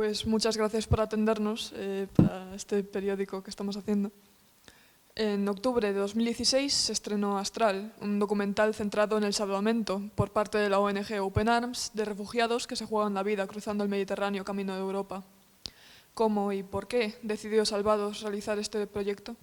Pues muchas gracias por atendernos para este periódico que estamos haciendo. En octubre de 2016 se estrenó Astral, un documental centrado en el salvamento por parte de la ONG Open Arms de refugiados que se juegan la vida cruzando el Mediterráneo camino de Europa. ¿Cómo y por qué decidió Salvados realizar este proyecto?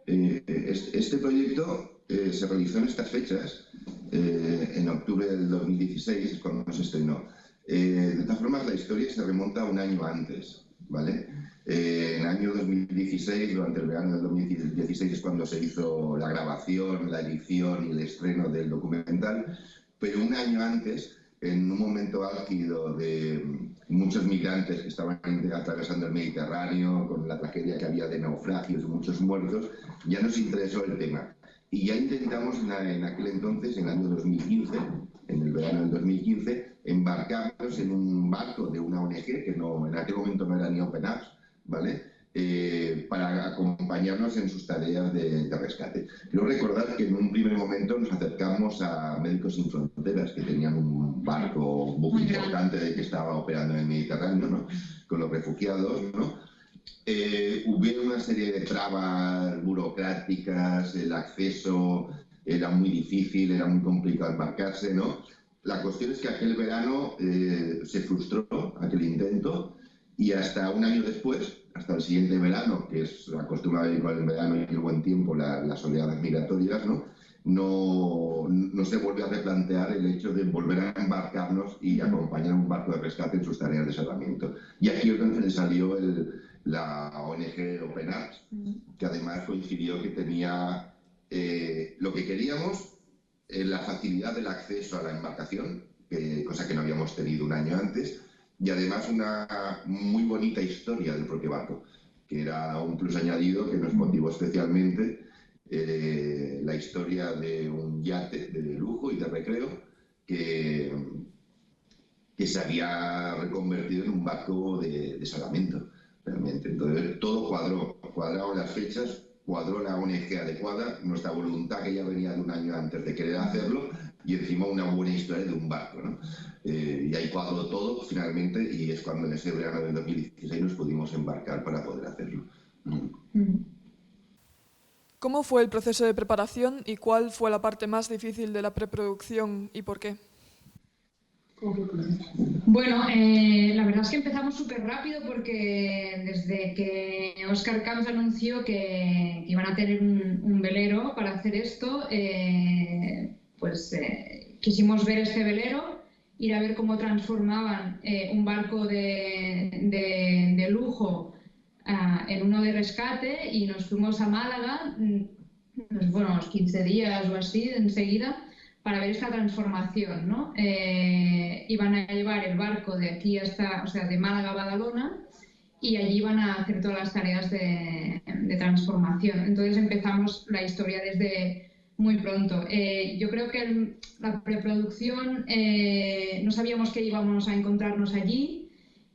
Este proyecto se realizó en estas fechas, en octubre del 2016, es cuando se estrenó. De todas formas, la historia se remonta a un año antes, ¿vale? En el año 2016, durante el verano del 2016, es cuando se hizo la grabación, la edición y el estreno del documental, pero un año antes, en un momento álgido de muchos migrantes que estaban atravesando el Mediterráneo, con la tragedia que había de naufragios y muchos muertos, ya nos interesó el tema. Y ya intentamos en aquel entonces, en el año 2015, en el verano del 2015, embarcarnos en un barco de una ONG, que en aquel momento no era ni Open Arms, ¿vale? Para acompañarnos en sus tareas de rescate. Quiero recordar que en un primer momento nos acercamos a Médicos Sin Fronteras, que tenían un barco muy importante que estaba operando en el Mediterráneo, ¿no? Con los refugiados, ¿no? Hubo una serie de trabas burocráticas, el acceso era muy difícil, era muy complicado embarcarse, ¿no? La cuestión es que aquel verano se frustró aquel intento y hasta un año después, hasta el siguiente verano, que es acostumbrado a ir con el verano y el buen tiempo, las oleadas migratorias, ¿no? No se volvió a replantear el hecho de volver a embarcarnos y acompañar a un barco de rescate en sus tareas de salvamento. Y aquí es donde salió la ONG Open Arms, que además coincidió que tenía lo que queríamos, la facilidad del acceso a la embarcación, cosa que no habíamos tenido un año antes, y además una muy bonita historia del propio barco, que era un plus añadido que nos motivó especialmente. La historia de un yate de lujo y de recreo que se había reconvertido en un barco de salvamento, realmente. Entonces, todo cuadraron las fechas, cuadró la ONG adecuada, nuestra voluntad, que ya venía de un año antes de querer hacerlo, y encima una buena historia de un barco, ¿no? Y ahí cuadró todo, finalmente, y es cuando en ese verano del 2016 nos pudimos embarcar para poder hacerlo. ¿Cómo fue el proceso de preparación y cuál fue la parte más difícil de la preproducción y por qué? Bueno, la verdad es que empezamos súper rápido porque desde que Oscar Camps anunció que iban a tener un velero para hacer esto, quisimos ver este velero, ir a ver cómo transformaban un barco de lujo en uno de rescate, y nos fuimos a Málaga, unos 15 días o así, enseguida, para ver esta transformación, ¿no? Iban a llevar el barco de aquí hasta, de Málaga a Badalona, y allí iban a hacer todas las tareas de transformación. Entonces empezamos la historia desde muy pronto. Yo creo que la preproducción no sabíamos que íbamos a encontrarnos allí,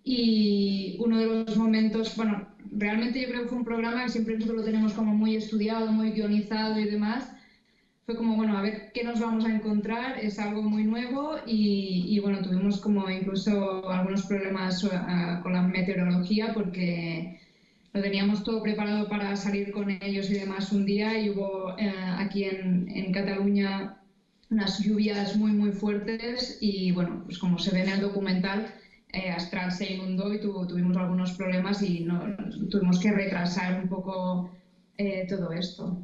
y uno de los momentos, realmente yo creo que fue un programa que siempre nosotros lo tenemos como muy estudiado, muy guionizado y demás. Fue como, a ver qué nos vamos a encontrar, es algo muy nuevo, y tuvimos como incluso algunos problemas con la meteorología, porque lo teníamos todo preparado para salir con ellos y demás un día, y hubo aquí en Cataluña unas lluvias muy muy fuertes, y pues como se ve en el documental, Astral se inundó y tuvimos algunos problemas, y tuvimos que retrasar un poco todo esto.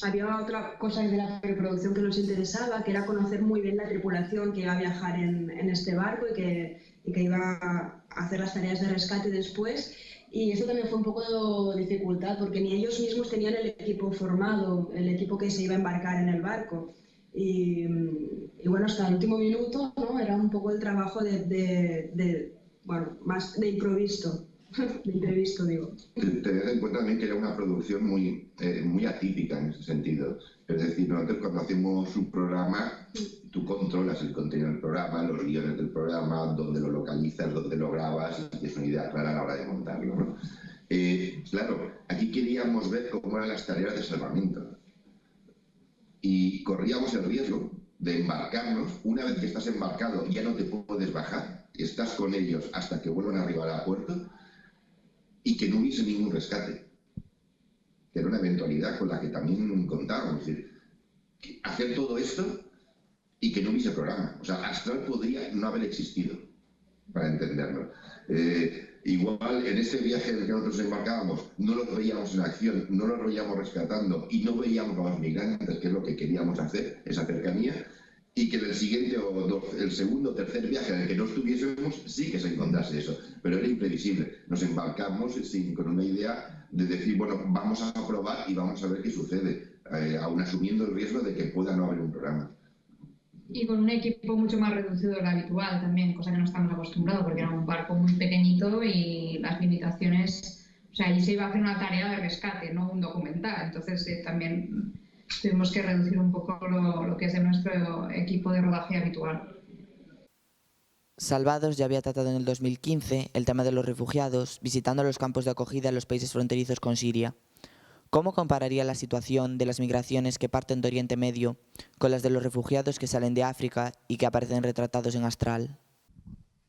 Había otra cosa de la preproducción que nos interesaba, que era conocer muy bien la tripulación que iba a viajar en este barco y que iba a hacer las tareas de rescate después. Y eso también fue un poco de dificultad, porque ni ellos mismos tenían el equipo formado, el equipo que se iba a embarcar en el barco. Y hasta el último minuto, ¿no? Era un poco el trabajo más de improviso. De imprevisto, digo. Tened en cuenta también que era una producción muy atípica en ese sentido. Es decir, nosotros cuando hacemos un programa, tú controlas el contenido del programa, los guiones del programa, dónde lo localizas, dónde lo grabas, y tienes una idea clara a la hora de montarlo, ¿no? Claro, aquí queríamos ver cómo eran las tareas de salvamento. Y corríamos el riesgo de embarcarnos. Una vez que estás embarcado ya no te puedes bajar, estás con ellos hasta que vuelvan a arribar a puerto y que no hubiese ningún rescate, que era una eventualidad con la que también contábamos. Es decir, hacer todo esto y que no hubiese programa. O sea, Astral podría no haber existido, para entenderlo. Igual en este viaje en el que nosotros embarcábamos no los veíamos en acción, no los veíamos rescatando y no veíamos a los migrantes, que es lo que queríamos hacer, esa cercanía, y que en el siguiente o el segundo o tercer viaje en el que no estuviésemos sí que se encontrase eso, pero era imprevisible. Nos embarcamos con una idea de decir, bueno, vamos a probar y vamos a ver qué sucede, aún asumiendo el riesgo de que pueda no haber un programa. Y con un equipo mucho más reducido de lo habitual también, cosa que no estamos acostumbrados, porque era un barco muy pequeñito y las limitaciones, o sea, allí se iba a hacer una tarea de rescate, no un documental, entonces también tuvimos que reducir un poco lo que es de nuestro equipo de rodaje habitual. Salvados ya había tratado en el 2015 el tema de los refugiados, visitando los campos de acogida en los países fronterizos con Siria. ¿Cómo compararía la situación de las migraciones que parten de Oriente Medio con las de los refugiados que salen de África y que aparecen retratados en Astral?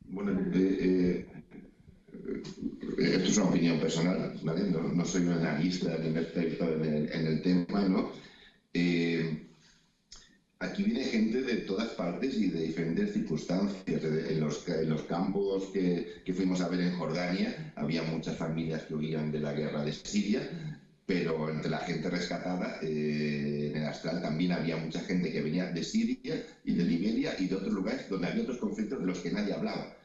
Bueno, esto es una opinión personal, ¿vale? No soy un analista ni un experto en el tema, ¿no? Aquí viene gente de todas partes y de diferentes circunstancias. En los campos que fuimos a ver en Jordania había muchas familias que huían de la guerra de Siria, pero entre la gente rescatada en el Astral también había mucha gente que venía de Siria y de Liberia y de otros lugares donde había otros conflictos de los que nadie hablaba,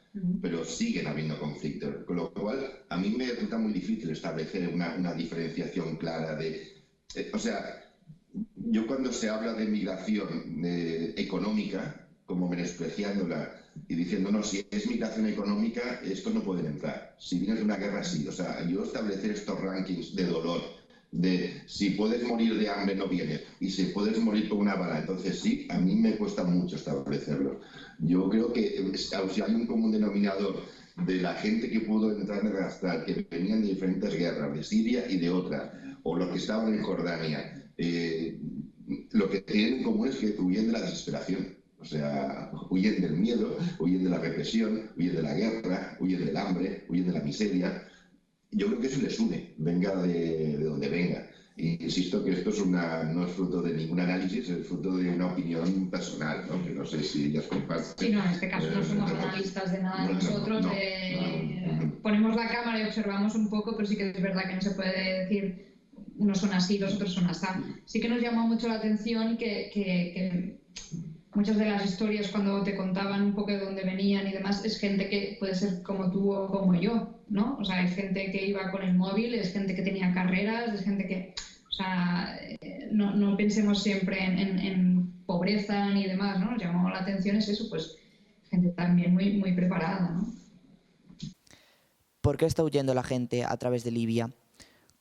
pero siguen habiendo conflictos, con lo cual a mí me resulta muy difícil establecer una diferenciación clara de... o sea, yo cuando se habla de migración económica, como menospreciándola y diciendo, no, si es migración económica, estos no pueden entrar. Si vienes de una guerra, sí. O sea, yo establecer estos rankings de dolor, de si puedes morir de hambre, no vienes. Y si puedes morir por una bala, entonces sí, a mí me cuesta mucho establecerlo. Yo creo que si hay un común denominador de la gente que pudo entrar en el Astral, que venían de diferentes guerras, de Siria y de otras, o los que estaban en Jordania, lo que tienen en común es que huyen de la desesperación. O sea, huyen del miedo, huyen de la represión, huyen de la guerra, huyen del hambre, huyen de la miseria. Yo creo que eso les une, venga de donde venga. Y insisto que esto no es fruto de ningún análisis, es fruto de una opinión personal, ¿no? Que no sé si ellas comparten. Sí, no, en este caso no somos analistas de nada nosotros. Ponemos la cámara y observamos un poco, pero sí que es verdad que no se puede decir unos son así, los otros son así. Sí que nos llamó mucho la atención que muchas de las historias, cuando te contaban un poco de dónde venían y demás, es gente que puede ser como tú o como yo, ¿no? O sea, es gente que iba con el móvil, es gente que tenía carreras, es gente que... O sea, no pensemos siempre en pobreza ni demás, ¿no? Nos llamó la atención es eso, pues gente también muy, muy preparada, ¿no? ¿Por qué está huyendo la gente a través de Libia?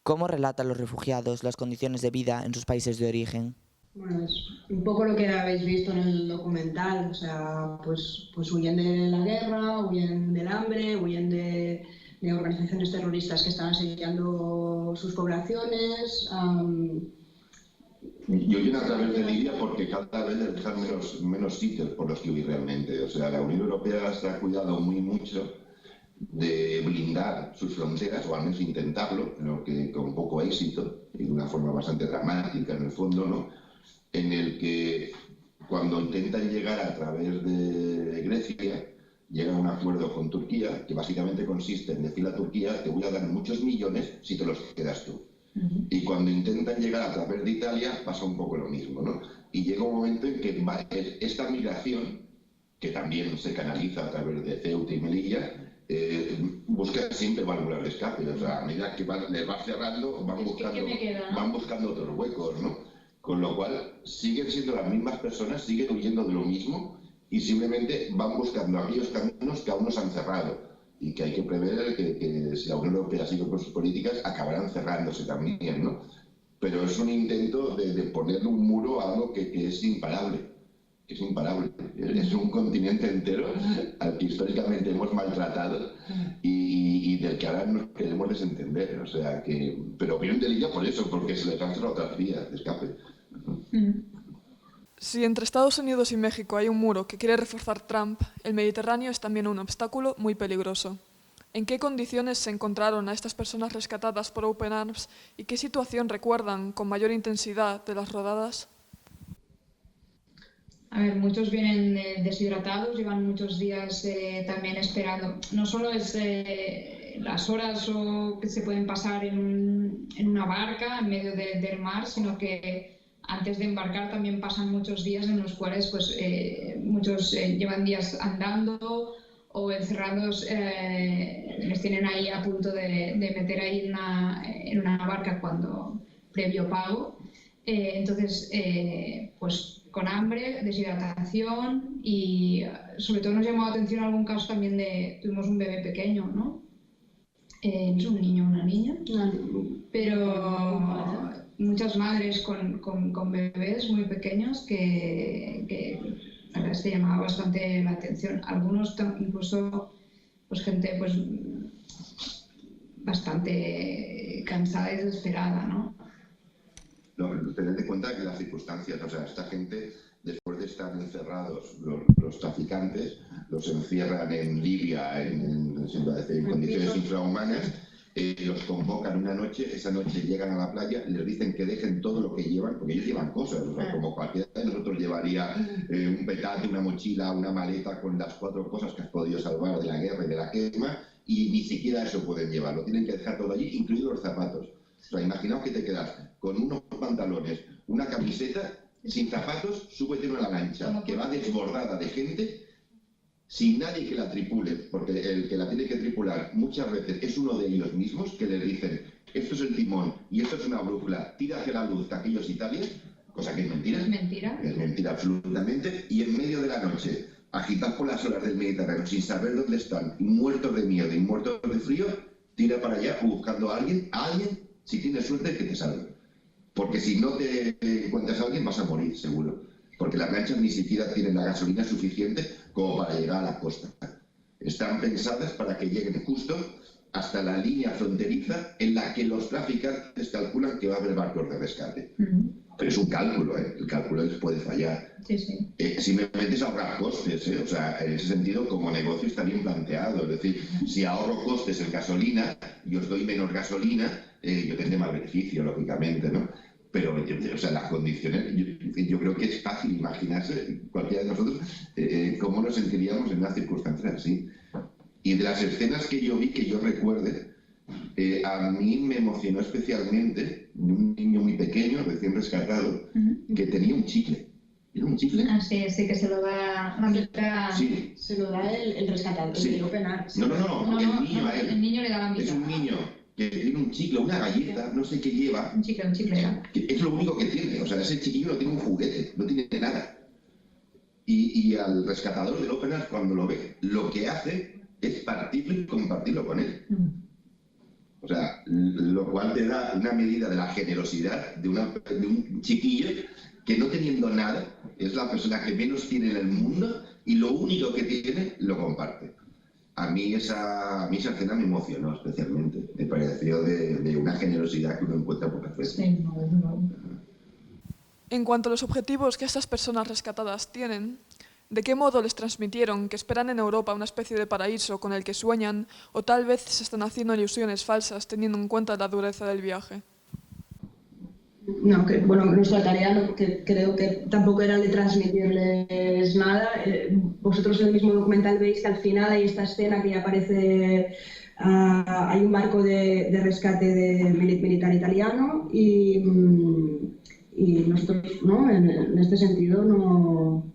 ¿Cómo relatan los refugiados las condiciones de vida en sus países de origen? Bueno, es un poco lo que habéis visto en el documental, o sea, pues huyen de la guerra, huyen del hambre, huyen de organizaciones terroristas que están asediando sus poblaciones. Y huyen a través de Libia porque cada vez les dejan menos sitios por los que huir realmente. O sea, la Unión Europea se ha cuidado mucho de blindar sus fronteras, o al menos intentarlo, pero que con poco éxito y de una forma bastante dramática en el fondo, ¿no? En el que cuando intentan llegar a través de Grecia, llega a un acuerdo con Turquía que básicamente consiste en decirle a Turquía te voy a dar muchos millones si te los quedas tú. Y cuando intentan llegar a través de Italia pasa un poco lo mismo, ¿no? Y llega un momento en que esta migración, que también se canaliza a través de Ceuta y Melilla, busca siempre válvulas de escape. O sea, a medida que les va cerrando, van buscando otros huecos, ¿no? Con lo cual, siguen siendo las mismas personas, siguen huyendo de lo mismo y simplemente van buscando aquellos caminos que aún no se han cerrado y que hay que prever que si la Unión Europea sigue con sus políticas, acabarán cerrándose también, ¿no? Pero es un intento de ponerle un muro a algo que es imparable. Es imparable. Es un continente entero al que históricamente hemos maltratado y del que ahora nos queremos desentender. O sea que... Pero vienen de Libia por eso, porque se les han cerrado otras vías de escape. Si entre Estados Unidos y México hay un muro que quiere reforzar Trump, el Mediterráneo es también un obstáculo muy peligroso. ¿En qué condiciones se encontraron a estas personas rescatadas por Open Arms y qué situación recuerdan con mayor intensidad de las rodadas? A ver, muchos vienen deshidratados, llevan muchos días también esperando. No solo es las horas que se pueden pasar en una barca en medio del mar, sino que antes de embarcar también pasan muchos días en los cuales pues, muchos llevan días andando o encerrados, les tienen ahí a punto de meter ahí en una barca previo pago. Entonces, pues con hambre, deshidratación y sobre todo nos llamó la atención algún caso también tuvimos un bebé pequeño, ¿no? Es un niño o una niña, pero muchas madres con bebés muy pequeños que la verdad es que llamaba bastante la atención. Algunos incluso, pues gente pues bastante cansada y desesperada, ¿no? No, tened en cuenta que las circunstancias, o sea, esta gente, después de estar encerrados, los traficantes, los encierran en Libia en condiciones infrahumanas, los convocan una noche, esa noche llegan a la playa, les dicen que dejen todo lo que llevan, porque ellos llevan cosas, o sea, como cualquiera de nosotros llevaría un petate, una mochila, una maleta con las 4 cosas que has podido salvar de la guerra y de la quema, y ni siquiera eso pueden llevar, lo tienen que dejar todo allí, incluidos los zapatos. O sea, imaginaos que te quedas con unos pantalones, una camiseta, sin zapatos, súbete en una lancha que va desbordada de gente, sin nadie que la tripule, porque el que la tiene que tripular muchas veces es uno de ellos mismos, que les dicen, esto es el timón y esto es una brújula, tira hacia la luz, que aquello es Italia, cosa que es mentira. Es mentira. Es mentira absolutamente, y en medio de la noche, agitados por las olas del Mediterráneo, sin saber dónde están, muertos de miedo y muertos de frío, tira para allá buscando a alguien, si tienes suerte, que te salve. Porque si no te encuentras a alguien, vas a morir, seguro. Porque las lanchas ni siquiera tienen la gasolina suficiente como para llegar a la costa. Están pensadas para que lleguen justo hasta la línea fronteriza en la que los traficantes calculan que va a haber barcos de rescate. Pero es un cálculo, el cálculo les puede fallar. Sí, sí. Simplemente es ahorrar costes, o sea, en ese sentido, como negocio está bien planteado. Es decir, si ahorro costes en gasolina y os doy menos gasolina, yo tendré más beneficio, lógicamente, ¿no? Pero, o sea, las condiciones, yo creo que es fácil imaginarse, cualquiera de nosotros, cómo nos sentiríamos en una circunstancia así. Y de las escenas que yo vi, que yo recuerde, a mí me emocionó especialmente un niño muy pequeño, recién rescatado, que tenía un chicle. ¿Era un chicle? Ah, sí, que se lo da la mitad. Sí. Se lo da el rescatado, Sí. el Open Arms. No, el niño a él. El niño le da la mitad. Es un niño que tiene un chicle, una galleta, no sé qué lleva. Un chicle. Que es lo único que tiene. O sea, ese chiquillo no tiene un juguete, no tiene nada. Y al rescatador del Open Arms, cuando lo ve, lo que hace es partirlo y compartirlo con él. O sea, lo cual te da una medida de la generosidad de un chiquillo que, no teniendo nada, es la persona que menos tiene en el mundo y lo único que tiene lo comparte. A mí esa escena me emocionó especialmente. Me pareció de una generosidad que uno encuentra pocas veces. Sí, no. En cuanto a los objetivos que estas personas rescatadas tienen, ¿de qué modo les transmitieron que esperan en Europa una especie de paraíso con el que sueñan o tal vez se están haciendo ilusiones falsas teniendo en cuenta la dureza del viaje? No, nuestra tarea creo que tampoco era de transmitirles nada. Vosotros en el mismo documental veis que al final hay esta escena que ya aparece, hay un barco de rescate militar italiano y nosotros, ¿no? En este sentido no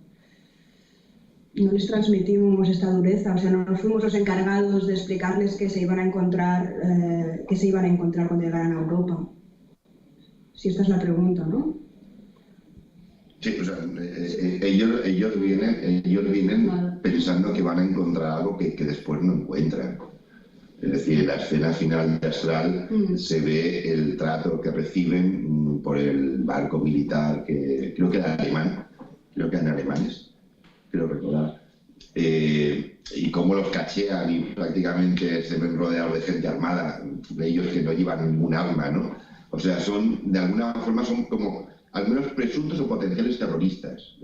les transmitimos esta dureza, o sea, no fuimos los encargados de explicarles qué se iban a encontrar cuando llegaran a Europa. Si esta es la pregunta, ¿no? Sí, o sea, ellos vienen pensando que van a encontrar algo que después no encuentran. Es decir, en la escena final de Astral se ve el trato que reciben por el barco militar, que creo que era alemán, creo que eran alemanes, creo recordar. Y cómo los cachean y prácticamente se ven rodeados de gente armada, de ellos que no llevan ningún arma, ¿no? O sea, de alguna forma son como al menos presuntos o potenciales terroristas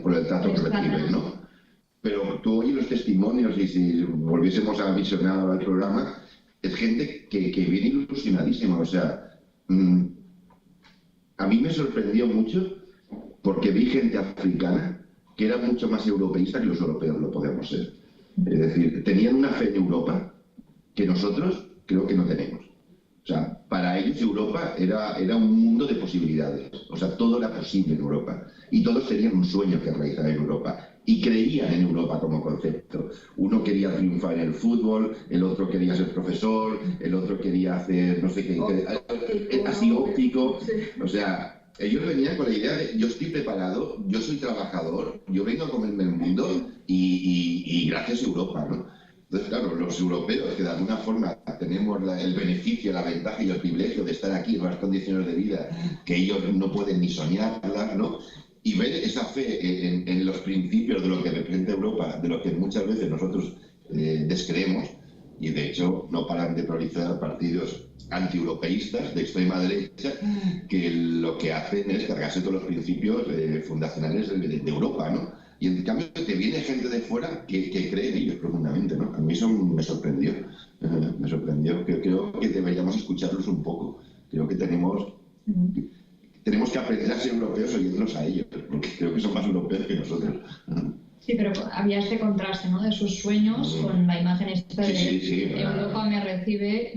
por el trato que reciben, ¿no? Pero tú oyes los testimonios y si volviésemos a visionar el programa, es gente que viene ilusionadísima. O sea, a mí me sorprendió mucho porque vi gente africana que era mucho más europeísta que los europeos lo podemos ser. Es decir, tenían una fe en Europa que nosotros creo que no tenemos. O sea, para ellos Europa era un mundo de posibilidades. O sea, todo era posible en Europa. Y todos tenían un sueño que realizar en Europa. Y creían en Europa como concepto. Uno quería triunfar en el fútbol, el otro quería ser profesor, el otro queía hacer, no sé qué, así óptico. O sea, ellos venían con la idea de yo estoy preparado, yo soy trabajador, yo vengo a comerme el mundo y gracias a Europa, ¿no? Entonces, claro, los europeos que de alguna forma tenemos el beneficio, la ventaja y el privilegio de estar aquí en unas condiciones de vida que ellos no pueden ni soñarlas, ¿no? Y ver esa fe en los principios de lo que representa Europa, de lo que muchas veces nosotros descreemos, y de hecho no paran de proliferar partidos antieuropeístas de extrema derecha que lo que hacen es cargarse todos los principios fundacionales de Europa, ¿no? Y en cambio te viene gente de fuera que cree en ellos profundamente, ¿no? A mí eso me sorprendió, Creo que deberíamos escucharlos un poco. Creo que tenemos que aprender a ser europeos oyéndolos a ellos, porque creo que son más europeos que nosotros. Sí, pero había este contraste, ¿no? De sus sueños con la imagen esta de Europa me recibe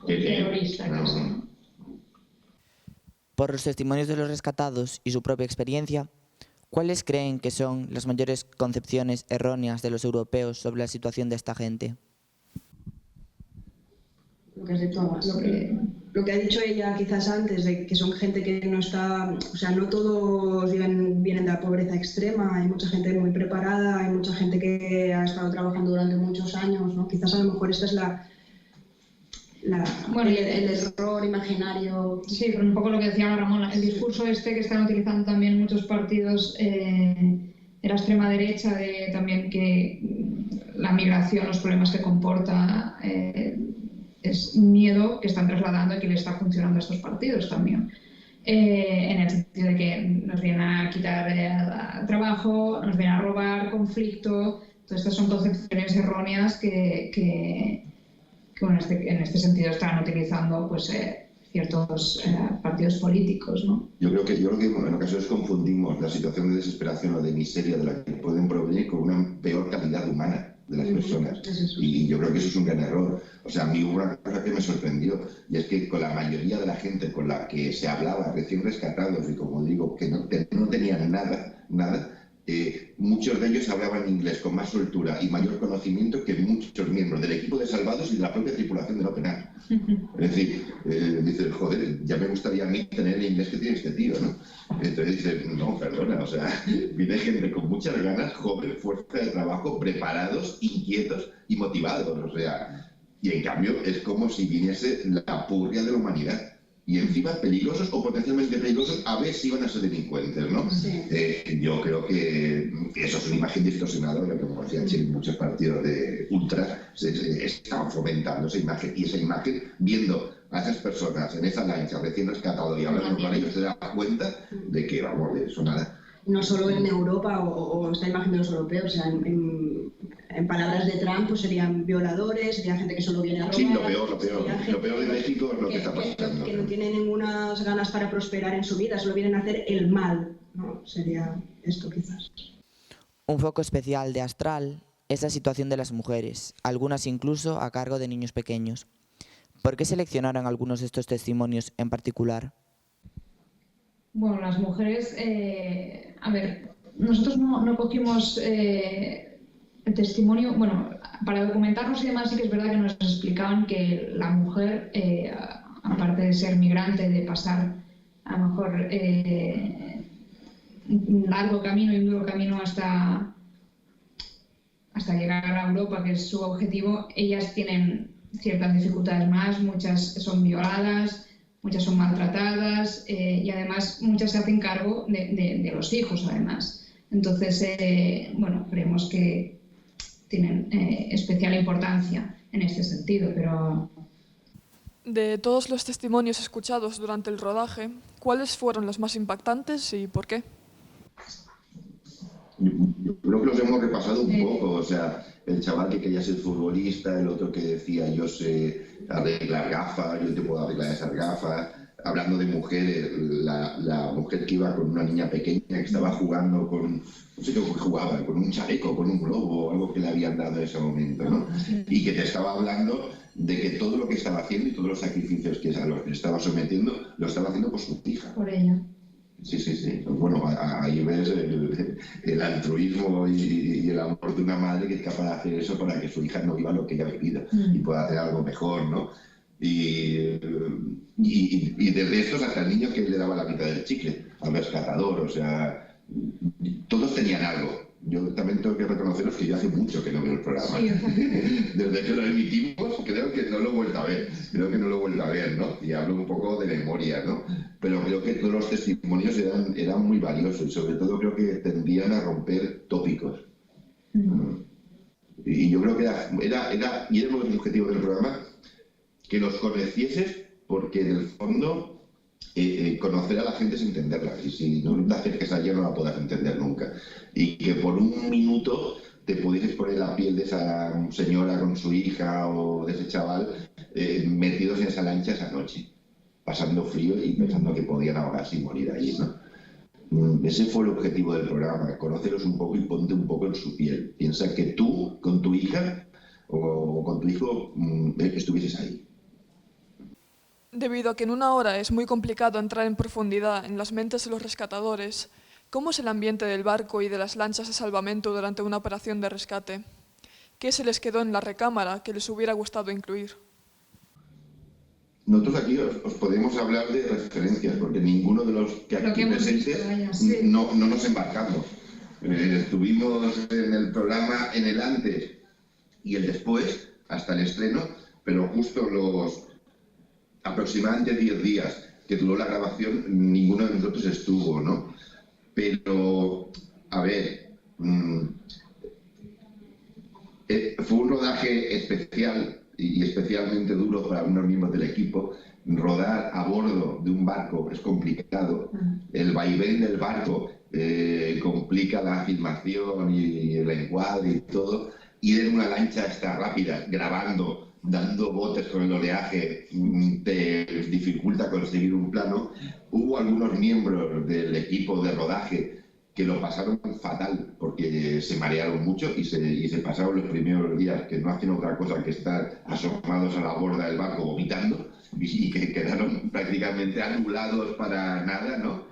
terrorista, casi, ¿no? Por los testimonios de los rescatados y su propia experiencia, ¿cuáles creen que son las mayores concepciones erróneas de los europeos sobre la situación de esta gente? Lo que has dicho, lo que ha dicho ella quizás antes, de que son gente que no está, o sea, no todos vienen de la pobreza extrema, hay mucha gente muy preparada, hay mucha gente que ha estado trabajando durante muchos años, ¿no? Quizás a lo mejor esta es el error imaginario. Sí, pero un poco lo que decía Ramón, el discurso este que están utilizando también muchos partidos de la extrema derecha, de también que la migración, los problemas que comporta, es miedo que están trasladando y que le está funcionando a estos partidos también. En el sentido de que nos vienen a quitar trabajo, nos vienen a robar, conflicto. Todas estas son concepciones erróneas que bueno, en este sentido están utilizando pues, ciertos partidos políticos, ¿no? Yo creo que en ocasiones confundimos la situación de desesperación o de miseria de la que pueden provenir con una peor calidad humana de las personas. Y yo creo que eso es un gran error. O sea, a mí hubo una cosa que me sorprendió, y es que con la mayoría de la gente con la que se hablaba, recién rescatados, y como digo, que no tenían nada, muchos de ellos hablaban inglés con más soltura y mayor conocimiento que muchos miembros del equipo de salvados y de la propia tripulación del Open Arms. Es decir, dices, joder, ya me gustaría a mí tener el inglés que tiene este tío, ¿no? Entonces dices, no, perdona, o sea, viene gente con muchas ganas, joven, fuerza de trabajo, preparados, inquietos y motivados, o sea, y en cambio es como si viniese la purria de la humanidad. Y encima peligrosos o potencialmente peligrosos, a ver si van a ser delincuentes, ¿no? Sí. Yo creo que eso es una imagen distorsionadora, como decía Chile, muchos partidos de ultras estaban fomentando esa imagen, y esa imagen, viendo a esas personas en esa lancha recién rescatado y hablando con ellos, se da cuenta de que, vamos, de eso nada. No solo en Europa o esta imagen de los europeos, o sea, en palabras de Trump pues serían violadores, sería gente que solo viene a robar. Sí, lo peor de México es lo que está pasando. Que no tiene ninguna ganas para prosperar en su vida, solo vienen a hacer el mal, ¿no? Sería esto quizás. Un foco especial de Astral es la situación de las mujeres, algunas incluso a cargo de niños pequeños. ¿Por qué seleccionaron algunos de estos testimonios en particular? Bueno, las mujeres, a ver, nosotros no cogimos el testimonio, bueno, para documentarnos y demás sí que es verdad que nos explicaban que la mujer, aparte de ser migrante, de pasar a lo mejor un largo camino y un duro camino hasta llegar a Europa, que es su objetivo, ellas tienen ciertas dificultades más, muchas son violadas, muchas son maltratadas y además muchas se hacen cargo de los hijos además. Entonces, bueno, creemos que tienen especial importancia en este sentido, pero... De todos los testimonios escuchados durante el rodaje, ¿cuáles fueron los más impactantes y por qué? Yo creo que los hemos repasado un poco, o sea, el chaval que quería ser futbolista, el otro que decía yo sé arreglar gafas, yo te puedo arreglar esas gafas, hablando de mujeres, la mujer que iba con una niña pequeña que estaba jugando con, no sé qué jugaba, con un chaleco, con un globo, algo que le habían dado en ese momento, ¿no? Y que te estaba hablando de que todo lo que estaba haciendo y todos los sacrificios a los que estaba sometiendo, lo estaba haciendo por su hija. Por ella. Sí, sí, sí. Bueno, ahí ves el altruismo y el amor de una madre que es capaz de hacer eso para que su hija no viva lo que ella ha vivido y pueda hacer algo mejor, ¿no? Y desde estos hasta el niño que le daba la mitad del chicle, al rescatador, o sea, todos tenían algo. Yo también tengo que reconoceros que yo hace mucho que no veo el programa. Sí. Desde que lo emitimos, creo que no lo he vuelto a ver. ¿No? Y hablo un poco de memoria, ¿no? Pero creo que todos los testimonios eran muy valiosos y sobre todo creo que tendían a romper tópicos. Y yo creo que era el objetivo del programa, que los conocieses, porque en el fondo conocer a la gente es entenderla, y si no te acerques a ella no la podrás entender nunca. Y que por un minuto te pudieses poner la piel de esa señora con su hija o de ese chaval metidos en esa lancha esa noche, pasando frío y pensando que podían ahogarse y morir allí, ¿no? Ese fue el objetivo del programa, conoceros un poco y ponte un poco en su piel. Piensa que tú, con tu hija o con tu hijo, estuvieses ahí. Debido a que en una hora es muy complicado entrar en profundidad en las mentes de los rescatadores, ¿cómo es el ambiente del barco y de las lanchas de salvamento durante una operación de rescate? ¿Qué se les quedó en la recámara que les hubiera gustado incluir? Nosotros aquí os podemos hablar de referencias, porque ninguno de los que aquí presentes no nos embarcamos. Estuvimos en el programa en el antes y el después, hasta el estreno, pero justo los aproximadamente 10 días que duró la grabación, ninguno de nosotros estuvo, ¿no? Pero, a ver, fue un rodaje especial y especialmente duro para unos miembros del equipo. Rodar a bordo de un barco es complicado. El vaivén del barco complica la filmación y el encuadre y todo. Ir en una lancha está rápida, grabando, dando botes con el oleaje, te dificulta conseguir un plano. Hubo algunos miembros del equipo de rodaje que lo pasaron fatal porque se marearon mucho y se pasaron los primeros días que no hacían otra cosa que estar asomados a la borda del barco vomitando y que quedaron prácticamente anulados para nada, ¿no?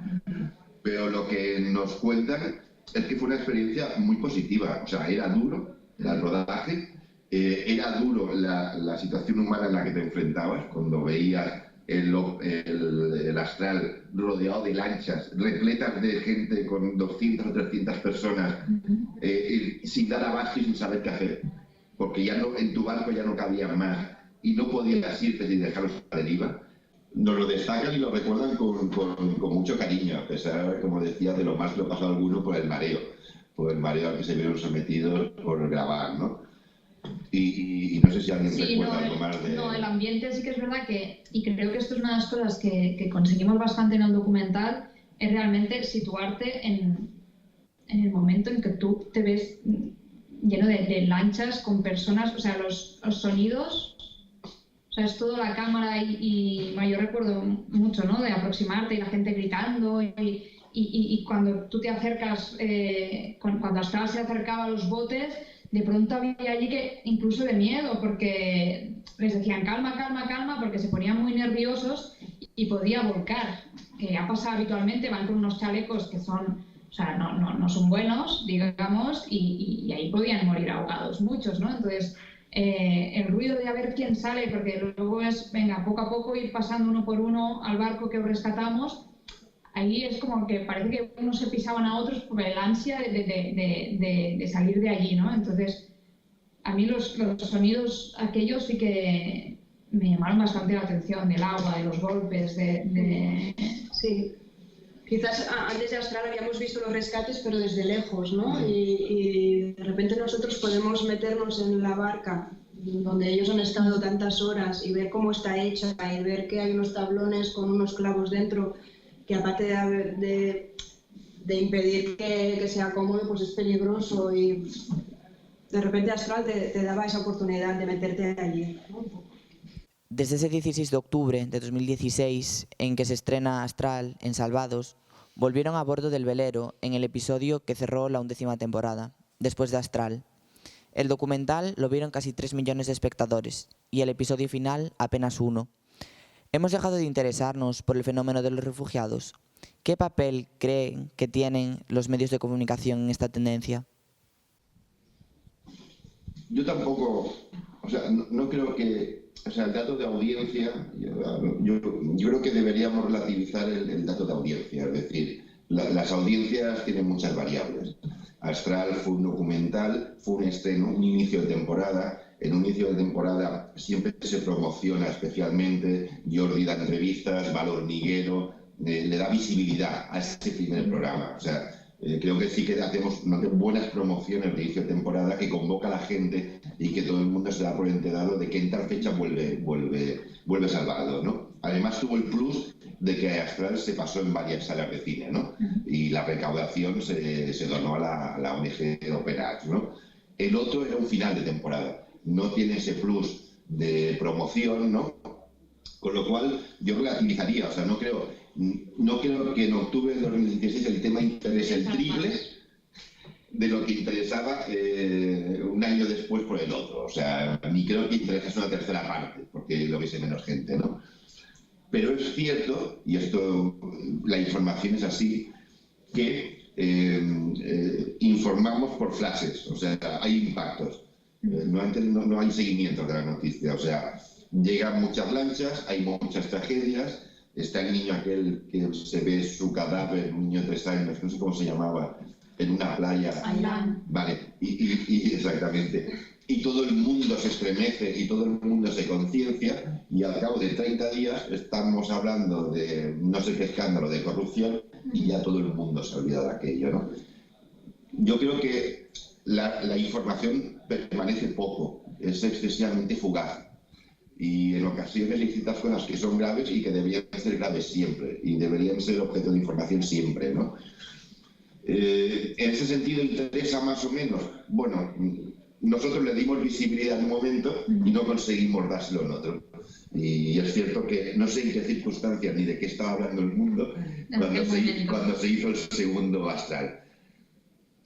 Pero lo que nos cuentan es que fue una experiencia muy positiva. O sea, era duro el rodaje, era duro la situación humana en la que te enfrentabas cuando veías el astral rodeado de lanchas repletas de gente con 200 o 300 personas sin dar abasto y sin saber qué hacer, porque ya no, en tu barco ya no cabía más y no podías irte sin dejarlos a la deriva. Nos lo destacan y lo recuerdan con mucho cariño, a pesar, como decía, de lo más que lo pasó a alguno por el mareo al que se vieron sometidos por grabar, ¿no? Y no sé si alguien recuerda algo más de... No, el ambiente sí que es verdad que, y creo que esto es una de las cosas que conseguimos bastante en el documental, es realmente situarte en el momento en que tú te ves lleno de lanchas con personas, o sea, los sonidos, o sea, es todo la cámara y yo recuerdo mucho, ¿no?, de aproximarte y la gente gritando y cuando tú te acercas, cuando Astral se acercaba a los botes, de pronto había allí que incluso de miedo, porque les decían calma, calma, calma, porque se ponían muy nerviosos y podía volcar, que ha pasado habitualmente, van con unos chalecos que son, o sea, no son buenos, digamos, y ahí podían morir ahogados muchos, ¿no? Entonces, el ruido de a ver quién sale, porque luego es, venga, poco a poco ir pasando uno por uno al barco que rescatamos. Ahí es como que parece que unos se pisaban a otros por el ansia de salir de allí, ¿no? Entonces, a mí los sonidos aquellos sí que me llamaron bastante la atención, del agua, de los golpes, Sí. Quizás antes de Astral habíamos visto los rescates, pero desde lejos, ¿no? Y de repente nosotros podemos meternos en la barca donde ellos han estado tantas horas, y ver cómo está hecha y ver que hay unos tablones con unos clavos dentro, que aparte de impedir que sea cómodo, pues es peligroso, y de repente Astral te daba esa oportunidad de meterte allí, ¿no? Desde ese 16 de octubre de 2016, en que se estrena Astral en Salvados, volvieron a bordo del velero en el episodio que cerró la 11ª temporada, después de Astral. El documental lo vieron casi 3 millones de espectadores y el episodio final apenas 1. Hemos dejado de interesarnos por el fenómeno de los refugiados. ¿Qué papel creen que tienen los medios de comunicación en esta tendencia? Yo tampoco, o sea, no creo que, o sea, el dato de audiencia, yo creo que deberíamos relativizar el dato de audiencia, es decir, las audiencias tienen muchas variables. Astral fue un documental, fue un estreno, un inicio de temporada. En un inicio de temporada siempre se promociona especialmente, Jordi da entrevistas, Val Hormiguero, le da visibilidad a ese primer programa. O sea, creo que sí que hacemos buenas promociones de inicio de temporada que convoca a la gente y que todo el mundo se da por enterado de que en tal fecha vuelve Salvado, ¿no? Además tuvo el plus de que Astral se pasó en varias salas de cine, ¿no? Y la recaudación se donó a la ONG Open Arts, ¿no? El otro era un final de temporada, no tiene ese plus de promoción, ¿no? Con lo cual yo relativizaría, o sea, no creo que en octubre de 2016 el tema interese el triple de lo que interesaba un año después por el otro. O sea, ni creo que interese una tercera parte, porque lo viese menos gente, ¿no? Pero es cierto, y esto, la información es así, que informamos por flashes, o sea, hay impactos. No hay seguimiento de la noticia, o sea, llegan muchas lanchas, hay muchas tragedias, está el niño aquel que se ve su cadáver, un niño de 3 años, no sé cómo se llamaba, en una playa. Ailán. Vale, y exactamente. Y todo el mundo se estremece y todo el mundo se conciencia, y al cabo de 30 días estamos hablando de no sé qué escándalo de corrupción y ya todo el mundo se olvida de aquello, ¿no? Yo creo que la información permanece poco, es excesivamente fugaz. Y en ocasiones hay ciertas cosas que son graves y que deberían ser graves siempre, y deberían ser objeto de información siempre, ¿no? En ese sentido, ¿interesa más o menos? Bueno, nosotros le dimos visibilidad en un momento y no conseguimos dárselo en otro. Y es cierto que no sé en qué circunstancias ni de qué estaba hablando el mundo cuando se hizo el segundo Astral.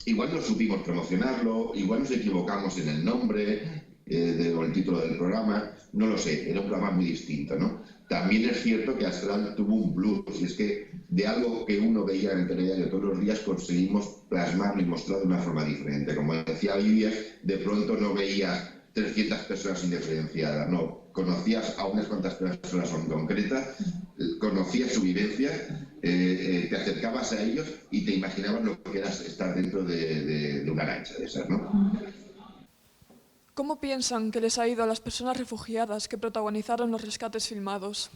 Igual no supimos promocionarlo, igual nos equivocamos en el nombre o el título del programa, no lo sé, era un programa muy distinto, ¿no? También es cierto que Astral tuvo un plus, y es que de algo que uno veía en el telediario todos los días conseguimos plasmarlo y mostrarlo de una forma diferente. Como decía Lidia, de pronto no veías 300 personas indiferenciadas, no, conocías a unas cuantas personas en concretas, conocías su vivencia, te acercabas a ellos y te imaginabas lo que era estar dentro de una lancha de esas, ¿no? ¿Cómo piensan que les ha ido a las personas refugiadas que protagonizaron los rescates filmados?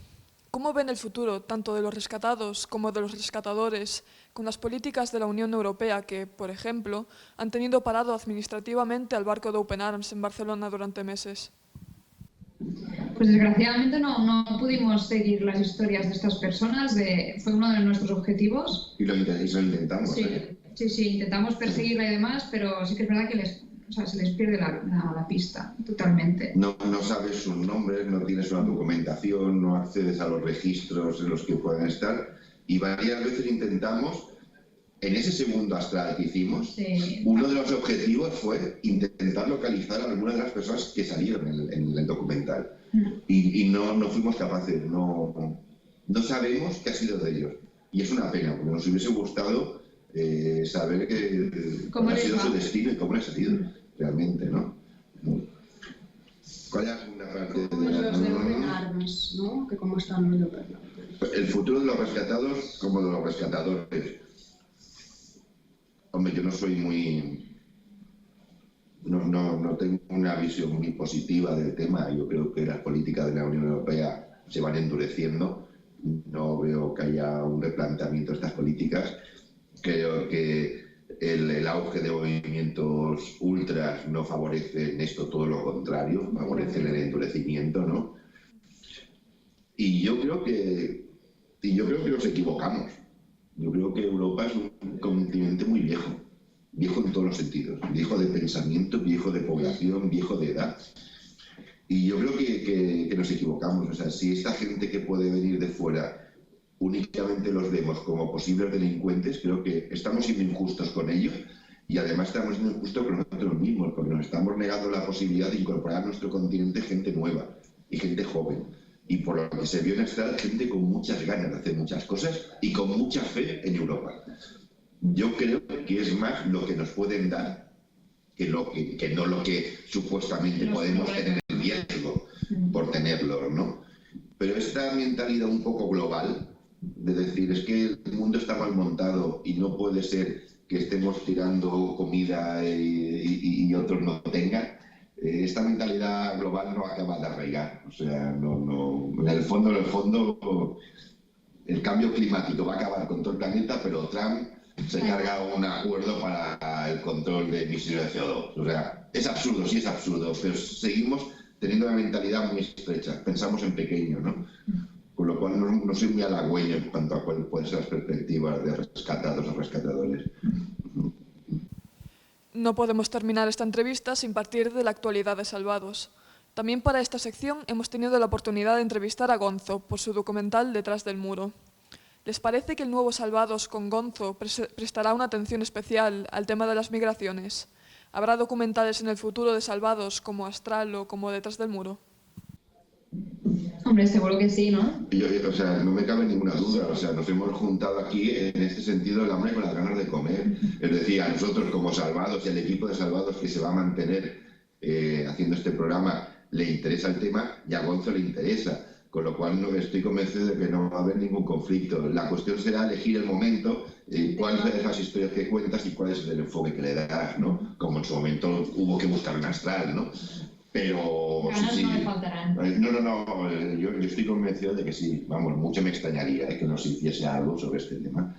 ¿Cómo ven el futuro tanto de los rescatados como de los rescatadores con las políticas de la Unión Europea que, por ejemplo, han tenido parado administrativamente al barco de Open Arms en Barcelona durante meses? Pues desgraciadamente no pudimos seguir las historias de estas personas, fue uno de nuestros objetivos. Y lo intentamos. Sí, intentamos perseguirla y demás, pero sí que es verdad que se les pierde la pista totalmente. No sabes sus nombres, no tienes una documentación, no accedes a los registros en los que pueden estar, y varias veces intentamos, en ese segundo Astral que hicimos, uno de los objetivos fue intentar localizar a algunas de las personas que salieron en el documental, y no fuimos capaces, no sabemos qué ha sido de ellos, y es una pena, porque nos hubiese gustado saber cuál ha sido su destino y cómo ha salido realmente, ¿no? ¿Cuál es la segunda parte? Como los de Open Arms, ¿no? Que cómo están los de Open Arms. El futuro de los rescatados como de los rescatadores. Hombre, yo no soy no tengo una visión muy positiva del tema. Yo creo que las políticas de la Unión Europea se van endureciendo. No veo que haya un replanteamiento de estas políticas. Creo que el auge de movimientos ultras no favorecen esto, todo lo contrario, favorecen el endurecimiento, ¿no? Y yo creo que nos equivocamos. Yo creo que Europa es un continente muy viejo en todos los sentidos, viejo de pensamiento, viejo de población, viejo de edad. Y yo creo que nos equivocamos. O sea, si esta gente que puede venir de fuera únicamente los vemos como posibles delincuentes, creo que estamos siendo injustos con ellos y además estamos siendo injustos con nosotros mismos, porque nos estamos negando la posibilidad de incorporar a nuestro continente gente nueva y gente joven. Y por lo que se vio en Astral, gente con muchas ganas de hacer muchas cosas y con mucha fe en Europa. Yo creo que es más lo que nos pueden dar que no lo que supuestamente podemos tener en riesgo por tenerlo, ¿no? Pero esta mentalidad un poco global, de decir, es que el mundo está mal montado y no puede ser que estemos tirando comida y otros no tengan, esta mentalidad global no acaba de arraigar. O sea, en el fondo, el cambio climático va a acabar con todo el planeta, pero Trump se carga un acuerdo para el control de emisiones de CO2. O sea, es absurdo, sí es absurdo, pero seguimos teniendo una mentalidad muy estrecha, pensamos en pequeño, ¿no? Con lo cual no soy muy halagüeño en cuanto a cuáles pueden ser las perspectivas de rescatados o rescatadores. No podemos terminar esta entrevista sin partir de la actualidad de Salvados. También para esta sección hemos tenido la oportunidad de entrevistar a Gonzo por su documental Detrás del muro. ¿Les parece que el nuevo Salvados con Gonzo prestará una atención especial al tema de las migraciones? ¿Habrá documentales en el futuro de Salvados como Astral o como Detrás del muro? Hombre, seguro que sí, ¿no? O sea, no me cabe ninguna duda. O sea, nos hemos juntado aquí en este sentido el hambre con las ganas de comer. Es decir, a nosotros como Salvados y al equipo de Salvados que se va a mantener haciendo este programa le interesa el tema y a Gonzo le interesa. Con lo cual no estoy convencido de que no va a haber ningún conflicto. La cuestión será elegir el momento, cuáles son las historias que cuentas y cuál es el enfoque que le das, ¿no? Como en su momento hubo que buscar un Astral, ¿no? Pero sí. No me faltarán. No, yo estoy convencido de que sí. Vamos, mucho me extrañaría que nos hiciese algo sobre este tema.